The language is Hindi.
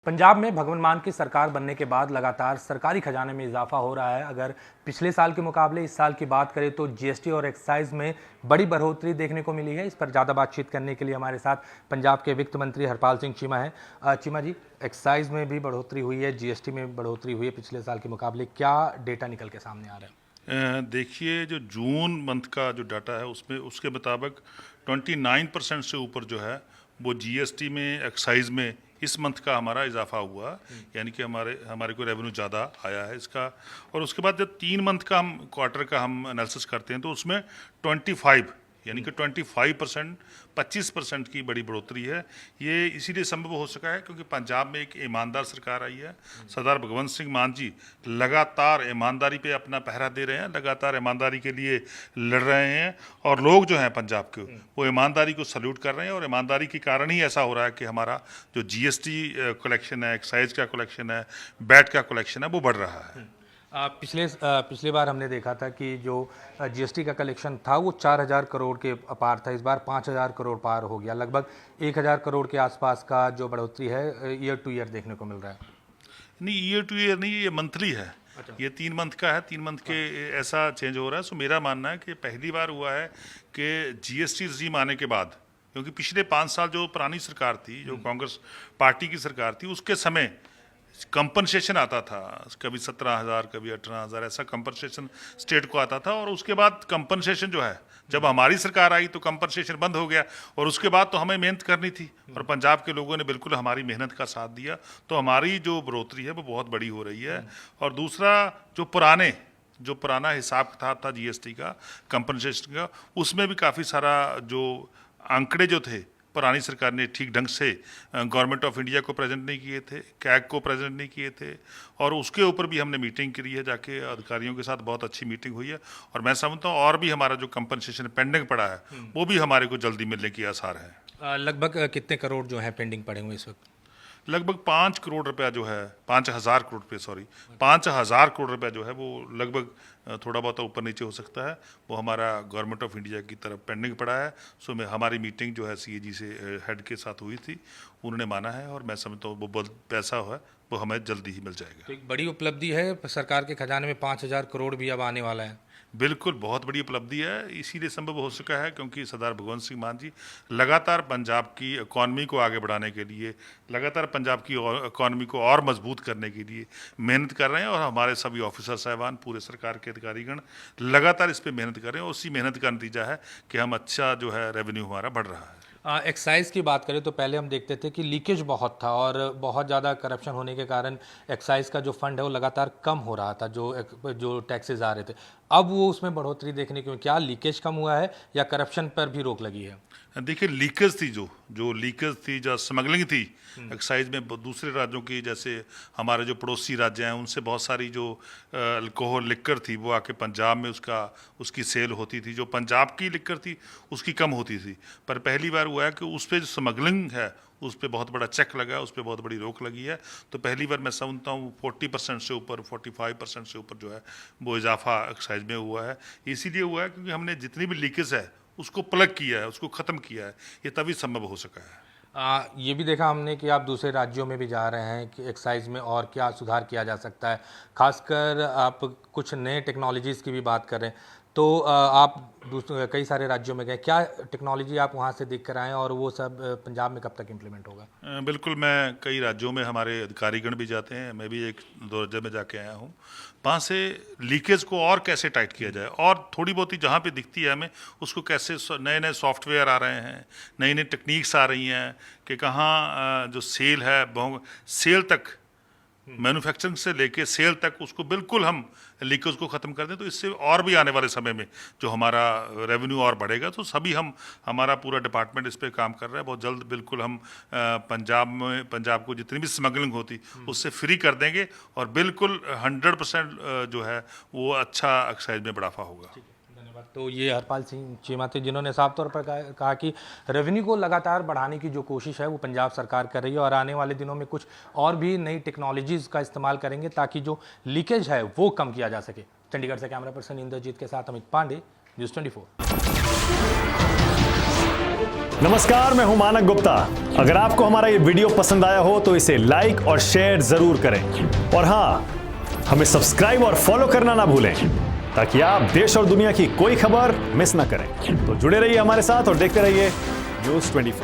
पंजाब में भगवंत मान की सरकार बनने के बाद लगातार सरकारी खजाने में इजाफा हो रहा है। अगर पिछले साल के मुकाबले इस साल की बात करें तो जीएसटी और एक्साइज में बड़ी बढ़ोतरी देखने को मिली है। इस पर ज़्यादा बातचीत करने के लिए हमारे साथ पंजाब के वित्त मंत्री हरपाल सिंह चीमा हैं। चीमा जी, एक्साइज में भी बढ़ोतरी हुई है, जीएसटी में बढ़ोतरी हुई है पिछले साल के मुकाबले, क्या डेटा निकल के सामने आ रहा है? देखिए, जो जून मंथ का जो डाटा है उसमें उसके मुताबिक 29% से ऊपर जो है वो जीएसटी में, एक्साइज में इस मंथ का हमारा इजाफा हुआ, यानी कि हमारे को रेवेन्यू ज़्यादा आया है इसका। और उसके बाद जब 3 मंथ का हम क्वार्टर का हम एनालिसिस करते हैं तो उसमें 25 यानी कि 25%, 25% की बड़ी बढ़ोतरी है। ये इसीलिए संभव हो सका है क्योंकि पंजाब में एक ईमानदार सरकार आई है। सरदार भगवंत सिंह मान जी लगातार ईमानदारी पे अपना पहरा दे रहे हैं, लगातार ईमानदारी के लिए लड़ रहे हैं और लोग जो हैं पंजाब के वो ईमानदारी को सल्यूट कर रहे हैं। और ईमानदारी के कारण ही ऐसा हो रहा है कि हमारा जो जीएसटी कलेक्शन है, एक्साइज का कलेक्शन है, वैट का कलेक्शन है, वो बढ़ रहा है। पिछली बार हमने देखा था कि जो जीएसटी का कलेक्शन था वो 4,000 करोड़ के पार था। इस बार 5,000 करोड़ पार हो गया। लगभग 1,000 करोड़ के आसपास का जो बढ़ोतरी है ईयर टू ईयर देखने को मिल रहा है। नहीं, ईयर टू ईयर नहीं, ये मंथली है। अच्छा। ये 3 मंथ का है, 3 मंथ के ऐसा चेंज हो रहा है। सो मेरा मानना है कि पहली बार हुआ है कि जीएसटी रजीम आने के बाद, क्योंकि पिछले 5 साल जो पुरानी सरकार थी, जो कांग्रेस पार्टी की सरकार थी, उसके समय कंपनसेशन आता था, कभी 17,000 कभी 18,000 ऐसा कंपनसेशन स्टेट को आता था। और उसके बाद कंपनसेशन जो है, जब हमारी सरकार आई तो कंपनसेशन बंद हो गया और उसके बाद तो हमें मेहनत करनी थी और पंजाब के लोगों ने बिल्कुल हमारी मेहनत का साथ दिया। तो हमारी जो बढ़ोतरी है वो बहुत बड़ी हो रही है। और दूसरा, जो पुराना हिसाब किताब था जीएसटी का, कंपनसेशन का, उसमें भी काफ़ी सारा जो आंकड़े जो थे पुरानी सरकार ने ठीक ढंग से गवर्नमेंट ऑफ इंडिया को प्रेजेंट नहीं किए थे, कैग को प्रेजेंट नहीं किए थे। और उसके ऊपर भी हमने मीटिंग करी है, जाके अधिकारियों के साथ बहुत अच्छी मीटिंग हुई है। और मैं समझता हूँ और भी हमारा जो कंपनसेशन पेंडिंग पड़ा है वो भी हमारे को जल्दी मिलने के आसार हैं। लगभग कितने करोड़ जो है पेंडिंग पड़े हुए इस वक्त? लगभग 5 करोड़ रुपया जो है, 5,000 करोड़ रुपये, सॉरी 5,000 करोड़ रुपया जो है वो लगभग थोड़ा बहुत ऊपर नीचे हो सकता है, वो हमारा गवर्नमेंट ऑफ इंडिया की तरफ पेंडिंग पड़ा है। सो मैं हमारी मीटिंग जो है सीएजी से हेड के साथ हुई थी, उन्होंने माना है और मैं समझता हूँ वो पैसा है वो हमें जल्दी ही मिल जाएगा। तो एक बड़ी उपलब्धि है, सरकार के खजाने में 5,000 करोड़ भी अब आने वाला है। बिल्कुल, बहुत बड़ी उपलब्धि है। इसीलिए संभव हो सका है क्योंकि सरदार भगवंत सिंह मान जी लगातार पंजाब की इकॉनमी को आगे बढ़ाने के लिए, लगातार पंजाब की इकॉनमी को और मजबूत करने के लिए मेहनत कर रहे हैं। और हमारे सभी ऑफिसर साहबान, पूरे सरकार के अधिकारीगण लगातार इस पर मेहनत कर रहे हैं। उसी मेहनत का नतीजा है कि हम अच्छा जो है रेवेन्यू हमारा बढ़ रहा है। एक्साइज की बात करें तो पहले हम देखते थे कि लीकेज बहुत था और बहुत ज़्यादा करप्शन होने के कारण एक्साइज का जो फंड है वो लगातार कम हो रहा था, जो टैक्सेस आ रहे थे। अब वो उसमें बढ़ोतरी देखने को, क्या लीकेज कम हुआ है या करप्शन पर भी रोक लगी है? देखिए, लीकेज थी, जो लीकेज थी, जो स्मगलिंग थी एक्साइज में दूसरे राज्यों की, जैसे हमारे जो पड़ोसी राज्य हैं उनसे बहुत सारी जो अल्कोहल लिक्कर थी वो आके पंजाब में उसकी सेल होती थी। जो पंजाब की लिक्कर थी उसकी कम होती थी। पर पहली बार हुआ है कि उस पर जो स्मगलिंग है उस पर बहुत बड़ा चेक लगा है, उस पर बहुत बड़ी रोक लगी है। तो पहली बार मैं समझता हूँ 40% से ऊपर, 45% से ऊपर जो है वो इजाफा एक्साइज में हुआ है। इसीलिए हुआ है क्योंकि हमने जितनी भी लीकेज है उसको प्लग किया है, उसको ख़त्म किया है। ये तभी संभव हो सका है। ये भी देखा हमने कि आप दूसरे राज्यों में भी जा रहे हैं कि एक्साइज में और क्या सुधार किया जा सकता है। खासकर आप कुछ नए टेक्नोलॉजीज़ की भी बात कर रहे हैं, तो आप कई सारे राज्यों में गए, क्या टेक्नोलॉजी आप वहाँ से देख कर आए और वो सब पंजाब में कब तक इम्प्लीमेंट होगा? बिल्कुल, मैं कई राज्यों में, हमारे अधिकारीगण भी जाते हैं, मैं भी 1-2 राज्य में जाके आया हूँ। वहाँ से लीकेज को और कैसे टाइट किया जाए और थोड़ी बहुत ही जहाँ पे दिखती है हमें उसको कैसे, नए नए सॉफ्टवेयर आ रहे हैं, नई नई टेक्निक्स आ रही हैं कि कहाँ जो सेल है, सेल तक, मैन्युफैक्चरिंग से लेके सेल तक उसको बिल्कुल हम लीकेज को ख़त्म कर दें। तो इससे और भी आने वाले समय में जो हमारा रेवेन्यू और बढ़ेगा। तो सभी हमारा पूरा डिपार्टमेंट इस पे काम कर रहा है। बहुत जल्द बिल्कुल हम पंजाब को जितनी भी स्मगलिंग होती उससे फ्री कर देंगे और बिल्कुल 100% जो है वो अच्छा एक्साइज में बढ़ाफा होगा। धन्यवाद। तो ये हरपाल सिंह चीमा थे जिन्होंने साफ तौर पर कहा कि रेवेन्यू को लगातार बढ़ाने की जो कोशिश है वो पंजाब सरकार कर रही है और आने वाले दिनों में कुछ और भी नई टेक्नोलॉजीज़ का इस्तेमाल करेंगे ताकि जो लीकेज है वो कम किया जा सके। चंडीगढ़ से कैमरा पर्सन इंद्रजीत के साथ अमित पांडे, न्यूज़ 24। नमस्कार, मैं हूं मानक गुप्ता। अगर आपको हमारा ये वीडियो पसंद आया हो तो इसे लाइक और शेयर जरूर करें और हाँ, हमें सब्सक्राइब और फॉलो करना ना भूलें ताकि आप देश और दुनिया की कोई खबर मिस ना करें। तो जुड़े रहिए हमारे साथ और देखते रहिए News 24।